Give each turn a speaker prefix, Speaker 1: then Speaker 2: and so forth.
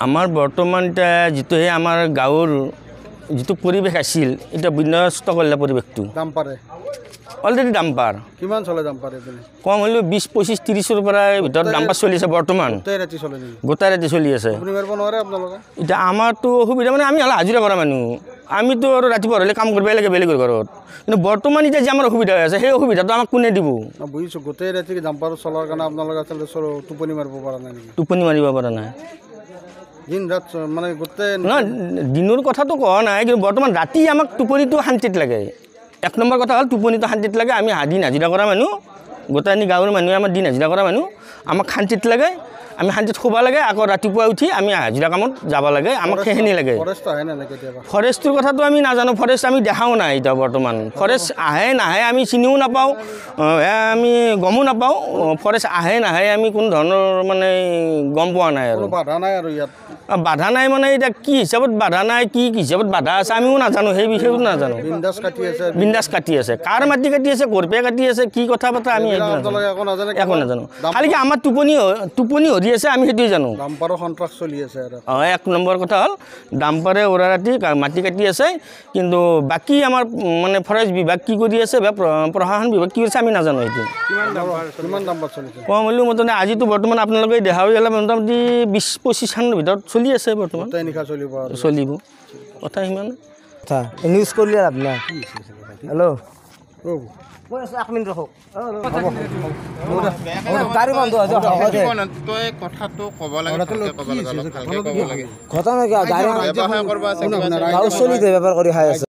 Speaker 1: আমাৰ বৰ্তমান যিটো আমাৰ গাঁৱৰ যিটো পৰিৱেশ আছিল এটা বিনষ্ট কৰিলে পৰিৱেশটো
Speaker 2: দাম পাৰে
Speaker 1: অলৰেডি দাম পাৰ
Speaker 2: কিমান চলে দাম পাৰে এনে
Speaker 1: কম হ'লেও 20-25-30ৰ পৰা ভিতৰত দাম পাৰ চলি আছে বৰ্তমান গোটাই ৰাতি চলি আছে
Speaker 2: আপুনি মাৰিব নোৱাৰে আপোনালোকে
Speaker 1: এতিয়া আমাৰতো অসুবিধা মানে আমি হ'লে হাজিৰা কৰা মানুহ আমিতো আৰু ৰাতিপুৱা হ'লে কাম কৰিবই লাগে বেলেগৰ ঘৰত কিন্তু বৰ্তমান এতিয়া যে আমাৰ অসুবিধা হৈ আছে সেই অসুবিধাটো আমাক কোনে দিব
Speaker 2: বুজিছোঁ গোটেই ৰাতি দাম পাৰ চলাৰ কাৰণে আপোনালোকে আচলতে টোপনি মাৰিব পৰা নাই নেকি
Speaker 1: টোপনি মাৰিব পৰা নাই
Speaker 2: দিন ৰাত মানে গোটেই
Speaker 1: নহয় দিনৰ কথাটো কোৱা নাই কিন্তু বৰ্তমান ৰাতি আমাক টোপনিটো শান্তিত লাগে এক নম্বৰ কথা হ'ল টোপনিটো শান্তিত লাগে আমি দিন হাজিৰা কৰা মানুহ গোটেই গাঁৱৰ মানুহে আমাৰ দিন হাজিৰা কৰা মানুহ আমাক শান্তিত লাগে আমি শান্তিত শুব লাগে আকৌ ৰাতিপুৱা উঠি আমি হাজিৰা কামত যাব লাগে আমাক সেইখিনি লাগে ফৰেষ্টৰ কথাটো আমি নাজানো ফৰেষ্ট আমি দেখাও নাই এতিয়া বৰ্তমান ফৰেষ্ট আহে নাহে আমি চিনিও নাপাওঁ আমি গমো নাপাওঁ ফৰেষ্ট আহে নাহে আমি কোনো ধৰণৰ মানে গম পোৱা নাই আৰু
Speaker 2: বাধা নাই আৰু ইয়াত
Speaker 1: বাধা নাই মানে এতিয়া কি হিচাপত বাধা নাই কি হিচাপত বাধা আছে আমিও নাজানো সেই বিষয়েও নাজানো বিন্দাছ কাটি আছে কাৰ মাটি কাটি আছে গৰপে কাটি আছে কি কথা পতা আমি একো নাজানো খালি কি আমাৰ টোপনি হৰি আছে আমি সেইটোৱে জানো
Speaker 2: ডাম্পাৰৰ সন্ত্ৰাস চলি আছে
Speaker 1: এক নম্বৰ কথা হ'ল ডাম্পাৰে উৰা ৰাতি মাটি কাটি আছে কিন্তু বাকী আমাৰ মানে ফৰেষ্ট বিভাগ কি কৰি আছে বা প্ৰশাসন বিভাগ কি কৰিছে আমি নাজানো এইটো
Speaker 2: কিমান ডাম্পাৰ চলিছে
Speaker 1: কম হ'লেও মোটামুটি আজিতো বৰ্তমান আপোনালোকে দেখাও গ'লে মোটামুটি 20-25 চনৰ ভিতৰত চলি আছে বৰ্তমান চলিব কথা সিমান
Speaker 3: নিউজ কৰিলে আপোনাৰ হেল্ল' এক মিনিট ৰখক গাড়ী বন্ধ ঘটনা চলি বেপাৰ কৰি খাই আছে